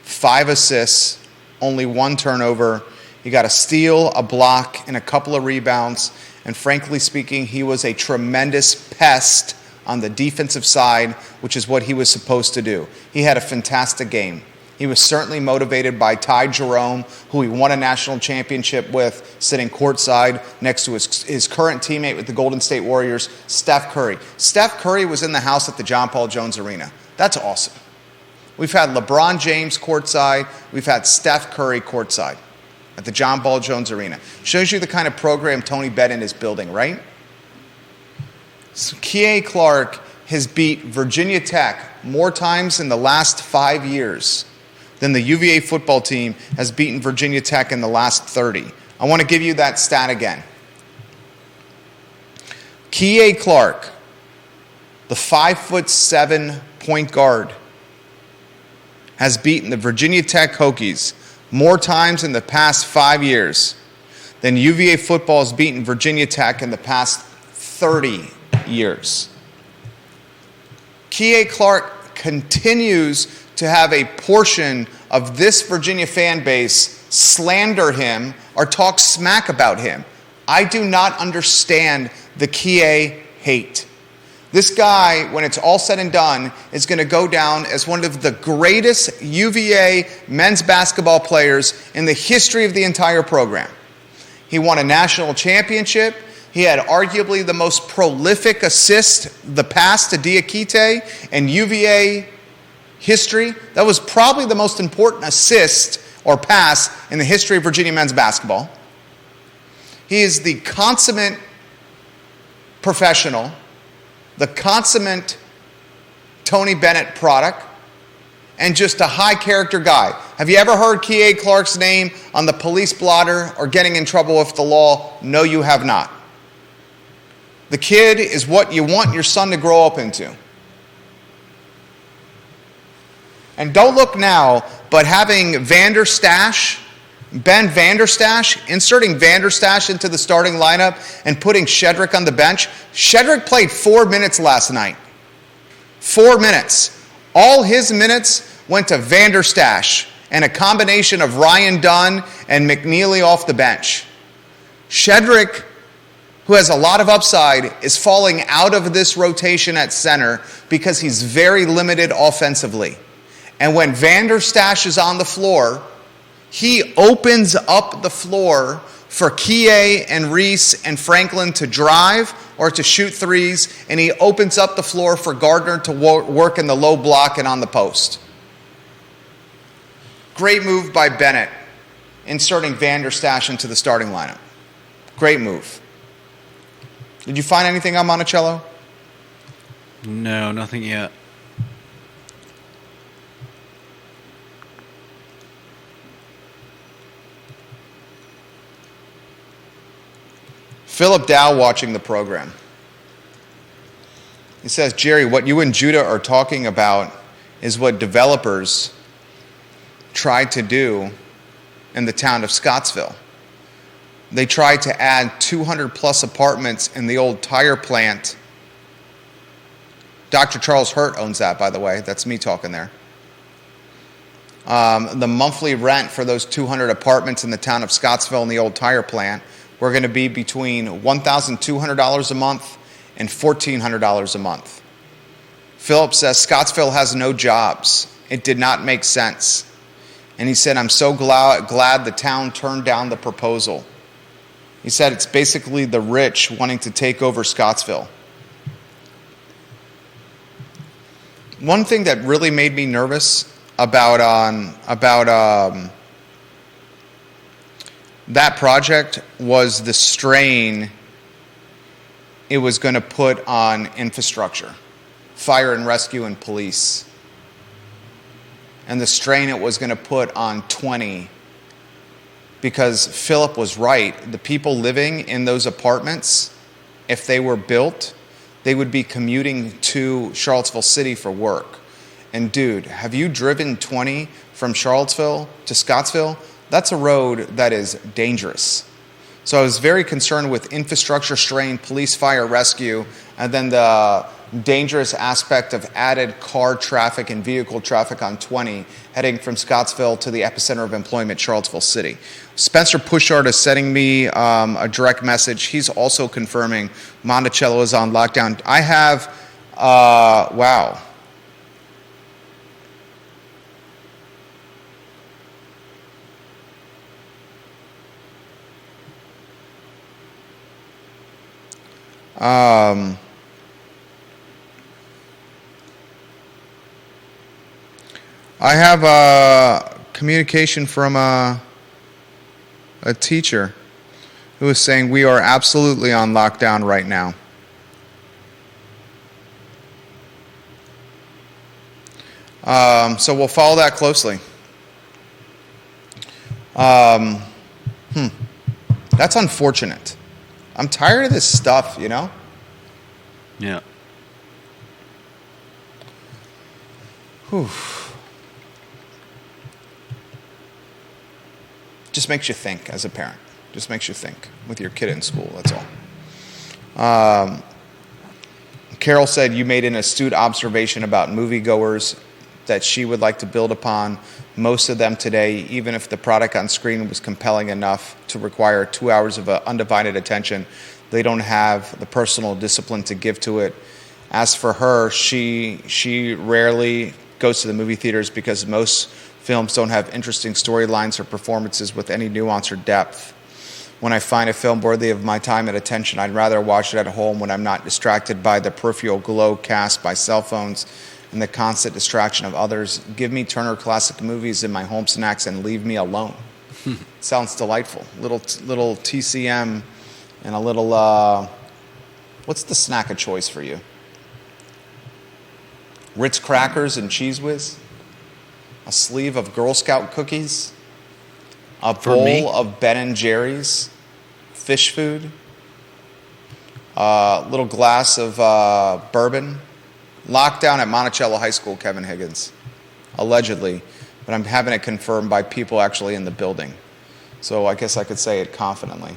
A: 5 assists, only 1 turnover. He got a steal, a block, and a couple of rebounds. And frankly speaking, he was a tremendous pest on the defensive side, which is what he was supposed to do. He had a fantastic game. He was certainly motivated by Ty Jerome, who he won a national championship with, sitting courtside next to his current teammate with the Golden State Warriors, Steph Curry. Steph Curry was in the house at the John Paul Jones Arena. That's awesome. We've had LeBron James courtside. We've had Steph Curry courtside at the John Paul Jones Arena. Shows you the kind of program Tony Bennett is building, right? So K.A. Clark has beat Virginia Tech more times in the last 5 years than the UVA football team has beaten Virginia Tech in the last 30. I want to give you that stat again. K.A. Clark, the 5'7" point guard, has beaten the Virginia Tech Hokies more times in the past 5 years than UVA football has beaten Virginia Tech in the past 30 years. K.A. Clark continues to have a portion of this Virginia fan base slander him or talk smack about him. I do not understand the K.A. hate. This guy, when it's all said and done, is going to go down as one of the greatest UVA men's basketball players in the history of the entire program. He won a national championship. He had arguably the most prolific assist, the pass to Diakite in UVA history. That was probably the most important assist or pass in the history of Virginia men's basketball. He is the consummate professional, the consummate Tony Bennett product, and just a high-character guy. Have you ever heard K.A. Clark's name on the police blotter or getting in trouble with the law? No, you have not. The kid is what you want your son to grow up into. And don't look now, but having Ben Vanderstash, inserting Vanderstash into the starting lineup and putting Shedrick on the bench. Shedrick played 4 minutes last night. 4 minutes. All his minutes went to Vanderstash and a combination of Ryan Dunn and McNeely off the bench. Shedrick, who has a lot of upside, is falling out of this rotation at center because he's very limited offensively. And when Vanderstash is on the floor, he opens up the floor for K.A. and Reese and Franklin to drive or to shoot threes, and he opens up the floor for Gardner to work in the low block and on the post. Great move by Bennett, inserting Vanderstash into the starting lineup. Great move. Did you find anything on Monticello?
B: No, nothing yet.
A: Philip Dow watching the program. He says, Jerry, what you and Judah are talking about is what developers tried to do in the town of Scottsville. They tried to add 200 plus apartments in the old tire plant. Dr. Charles Hurt owns that, by the way. That's me talking there. The monthly rent for those 200 apartments in the town of Scottsville in the old tire plant were going to be between $1,200 a month and $1,400 a month. Philip says Scottsville has no jobs. It did not make sense. And he said, I'm so glad the town turned down the proposal. He said it's basically the rich wanting to take over Scottsville. One thing that really made me nervous about that project was the strain it was going to put on infrastructure, fire and rescue and police, and the strain it was going to put on 20. Because Philip was right. The people living in those apartments, if they were built, they would be commuting to Charlottesville City for work. And dude, have you driven 20 from Charlottesville to Scottsville? That's a road that is dangerous. So I was very concerned with infrastructure strain, police, fire, rescue, and then the dangerous aspect of added car traffic and vehicle traffic on 20 heading from Scottsville to the epicenter of employment, Charlottesville City. Spencer Pushart is sending me a direct message. He's also confirming Monticello is on lockdown. I have, wow. I have a communication from a teacher who is saying we are absolutely on lockdown right now. So we'll follow that closely. That's unfortunate. I'm tired of this stuff, you know?
B: Yeah.
A: Whew. Just makes you think as a parent. Just makes you think with your kid in school, that's all. Carol said you made an astute observation about moviegoers that she would like to build upon. Most of them today, even if the product on screen was compelling enough to require 2 hours of undivided attention, they don't have the personal discipline to give to it. As for her, she rarely goes to the movie theaters because most films don't have interesting storylines or performances with any nuance or depth. When I find a film worthy of my time and attention, I'd rather watch it at home when I'm not distracted by the peripheral glow cast by cell phones and the constant distraction of others. Give me Turner Classic Movies in my home snacks and leave me alone. Sounds delightful. Little TCM and a little, what's the snack of choice for you? Ritz crackers and Cheese Whiz? A sleeve of Girl Scout cookies? A bowl of Ben & Jerry's fish food? A little glass of bourbon? Lockdown at Monticello High School, Kevin Higgins. Allegedly. But I'm having it confirmed by people actually in the building. So I guess I could say it confidently.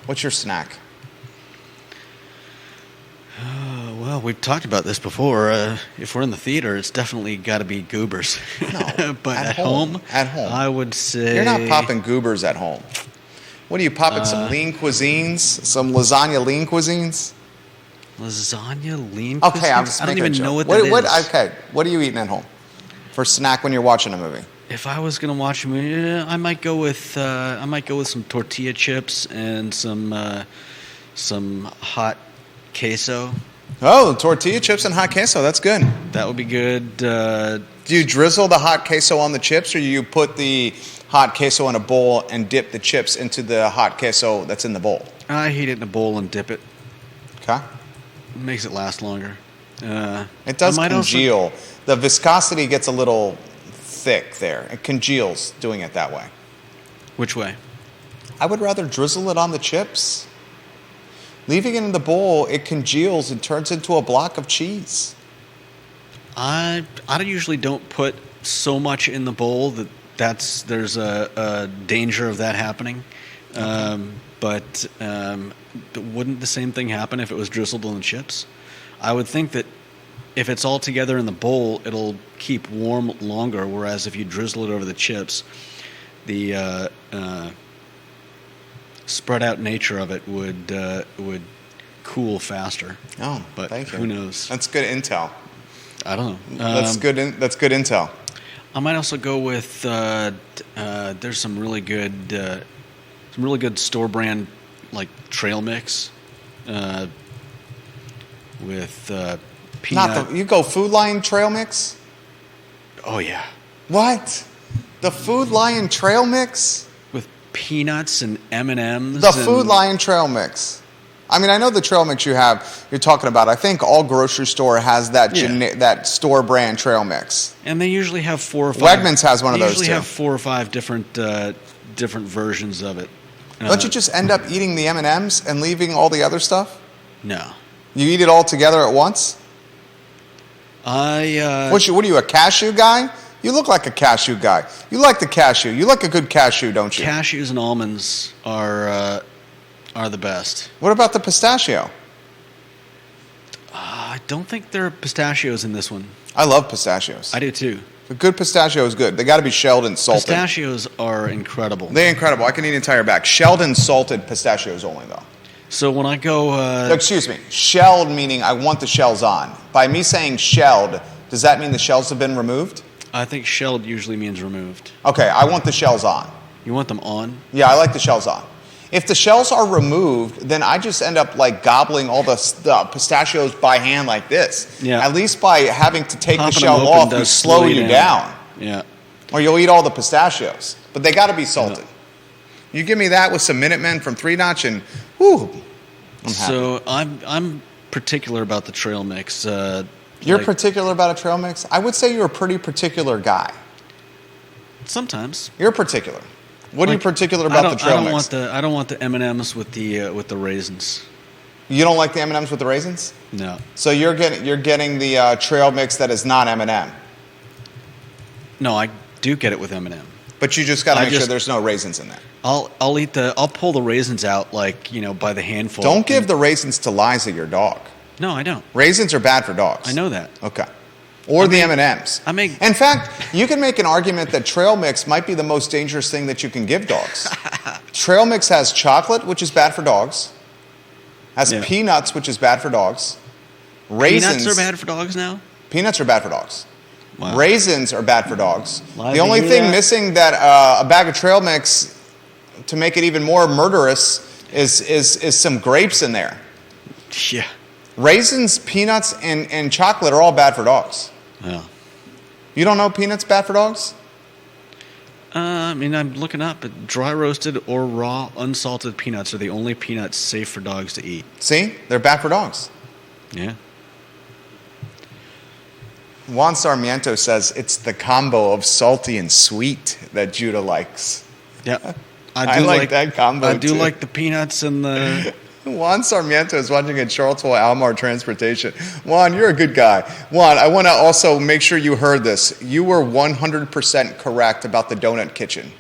A: What's your snack?
B: Well, we've talked about this before. If we're in the theater, it's definitely got to be Goobers.
A: No,
B: but at home, I would say...
A: You're not popping Goobers at home. What are you popping, some lean cuisines? Some lasagna lean cuisines?
B: Lasagna lean
A: cuisines? Okay,
B: I don't even know what that is.
A: Okay, what are you eating at home for snack when you're watching a movie?
B: If I was going to watch a movie, I might go with some tortilla chips and some hot queso.
A: Oh, tortilla chips and hot queso. That's good.
B: That would be good.
A: Do you drizzle the hot queso on the chips, or do you put the hot queso in a bowl and dip the chips into the hot queso that's in the bowl?
B: I heat it in a bowl and dip it.
A: Okay.
B: It makes it last longer.
A: It does congeal. The viscosity gets a little thick there. It congeals doing it that way.
B: Which way?
A: I would rather drizzle it on the chips. Leaving it in the bowl, it congeals and turns into a block of cheese.
B: I usually don't put so much in the bowl there's a danger of that happening. But wouldn't the same thing happen if it was drizzled on the chips? I would think that if it's all together in the bowl, it'll keep warm longer, whereas if you drizzle it over the chips, the spread out nature of it would cool faster.
A: Oh,
B: but
A: thank you.
B: Who knows?
A: That's good intel.
B: I don't know.
A: That's good intel.
B: I might also go with there's some really good store brand like trail mix with peanut.
A: You go Food Lion trail mix?
B: Oh yeah.
A: What? The Food Lion trail mix?
B: With peanuts and M&Ms.
A: The Food Lion trail mix. I mean, I know the trail mix you're talking about. I think all grocery store has that that store brand trail mix.
B: And they usually have 4 or 5.
A: Wegmans has one of those too.
B: They usually have 4 or 5 different versions of it.
A: Don't you just end up eating the M&Ms and leaving all the other stuff?
B: No.
A: You eat it all together at once? What are you, a cashew guy? You look like a cashew guy. You like the cashew. You like a good cashew, don't you?
B: Cashews and almonds are the best.
A: What about the pistachio?
B: I don't think there are pistachios in this one.
A: I love pistachios.
B: I do too.
A: A good pistachio is good. They got to be shelled and salted.
B: Pistachios are incredible.
A: They're incredible. I can eat an entire bag. Shelled and salted pistachios only, though.
B: So when I go...
A: Excuse me. Shelled meaning I want the shells on. By me saying shelled, does that mean the shells have been removed?
B: I think shelled usually means removed.
A: Okay, I want the shells on.
B: You want them on?
A: Yeah, I like the shells on. If the shells are removed, then I just end up like gobbling all the pistachios by hand like this.
B: Yeah.
A: At least by having to take
B: Popping
A: the shell
B: them open
A: off,
B: does
A: you slow you down.
B: Yeah.
A: Or you'll eat all the pistachios. But they got to be salted. Yeah. You give me that with some Minutemen from 3 Notch and whoo, I'm happy.
B: So I'm particular about the trail mix.
A: You're particular about a trail mix? I would say you're a pretty particular guy.
B: Sometimes.
A: You're particular. What are you particular about the trail mix?
B: I don't want the M&Ms with the raisins.
A: You don't like the M&Ms with the raisins?
B: No.
A: So you're getting the trail mix that is not M&M.
B: No, I do get it with M&M.
A: But you just got to make sure there's no raisins in there.
B: I'll pull the raisins out by the handful.
A: Don't give the raisins to Liza, your dog.
B: No, I don't.
A: Raisins are bad for dogs.
B: I know that.
A: Okay. Or the M&Ms.
B: In
A: fact, you can make an argument that trail mix might be the most dangerous thing that you can give dogs. Trail mix has chocolate, which is bad for dogs. Has peanuts, which is bad for dogs. Raisins.
B: Peanuts are bad for dogs now?
A: Peanuts are bad for dogs.
B: Wow.
A: Raisins are bad for dogs.
B: Liza,
A: the only thing missing that a bag of trail mix to make it even more murderous is some grapes in there.
B: Yeah.
A: Raisins, peanuts, and chocolate are all bad for dogs.
B: Yeah.
A: You don't know peanuts bad for dogs?
B: I'm looking up, but dry roasted or raw unsalted peanuts are the only peanuts safe for dogs to eat.
A: See? They're bad for dogs.
B: Yeah.
A: Juan Sarmiento says it's the combo of salty and sweet that Judah likes.
B: Yeah.
A: I like that combo
B: I do
A: too.
B: like the peanuts and the...
A: Juan Sarmiento is watching at Charlottesville Almar Transportation. Juan, you're a good guy. Juan, I want to also make sure you heard this. You were 100% correct about the Donut Kitchen.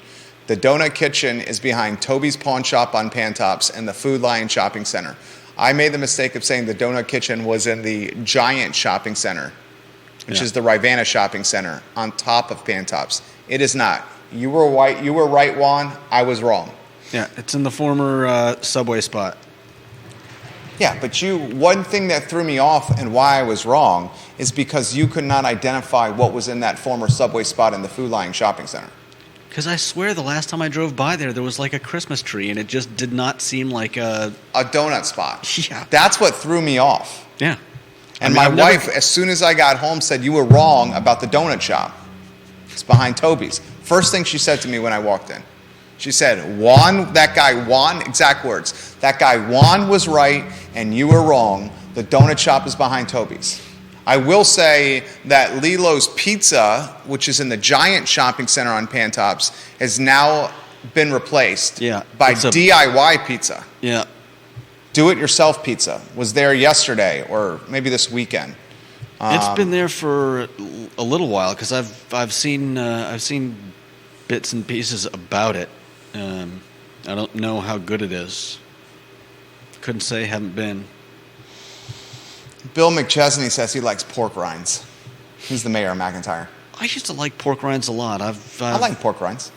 A: The Donut Kitchen is behind Toby's Pawn Shop on Pantops and the Food Lion Shopping Center. I made the mistake of saying the Donut Kitchen was in the Giant Shopping Center, which is the Rivanna Shopping Center on top of Pantops. It is not. You were right, Juan. I was wrong.
B: Yeah, it's in the former Subway spot.
A: Yeah, but one thing that threw me off and why I was wrong is because you could not identify what was in that former Subway spot in the Food Lion Shopping Center.
B: Because I swear the last time I drove by there was like a Christmas tree, and it just did not seem like a
A: donut spot.
B: Yeah.
A: That's what threw me off.
B: Yeah.
A: And my wife, as soon as I got home, said, you were wrong about the donut shop. It's behind Toby's. First thing she said to me when I walked in. She said, Juan, exact words, that guy Juan was right and you were wrong. The donut shop is behind Toby's. I will say that Lilo's Pizza, which is in the Giant Shopping Center on Pantops, is now been replaced
B: Yeah,
A: by
B: it's a-
A: DIY pizza.
B: Yeah.
A: Do-it-yourself pizza was there yesterday or maybe this weekend.
B: It's been there for a little while because I've seen bits and pieces about it. I don't know how good it is. Couldn't say. Haven't been.
A: Bill McChesney says he likes pork rinds. He's the mayor of McIntyre.
B: I used to like pork rinds a lot.
A: I like pork rinds.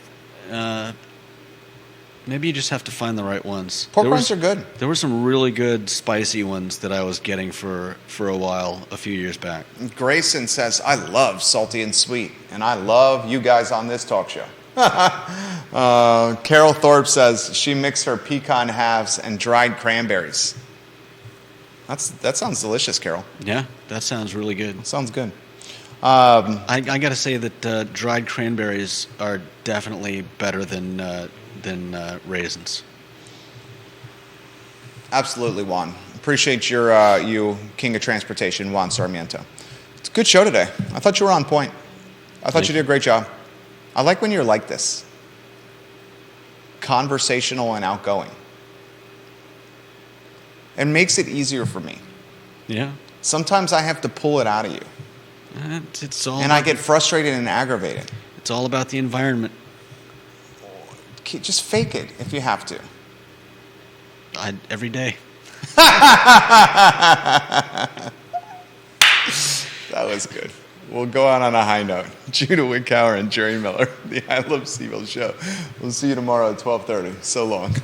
B: Maybe you just have to find the right ones.
A: Pork rinds are good.
B: There were some really good spicy ones that I was getting for a while a few years back.
A: Grayson says, I love salty and sweet, and I love you guys on this talk show. Carol Thorpe says she mixed her pecan halves and dried cranberries. That sounds delicious, Carol.
B: Yeah, that sounds really good.
A: Sounds good.
B: I got to say that dried cranberries are definitely better than raisins.
A: Absolutely, Juan. Appreciate you, King of Transportation, Juan Sarmiento. It's a good show today. I thought you were on point. I thought you did a great job. I like when you're like this. Conversational and outgoing. It makes it easier for me.
B: Yeah.
A: Sometimes I have to pull it out of you.
B: It's all.
A: And I get frustrated and aggravated.
B: It's all about the environment.
A: Just fake it if you have to.
B: Every day.
A: That was good. We'll go on a high note. Judah Wickower and Jerry Miller, the I Love CVille Show. We'll see you tomorrow at 12:30. So long.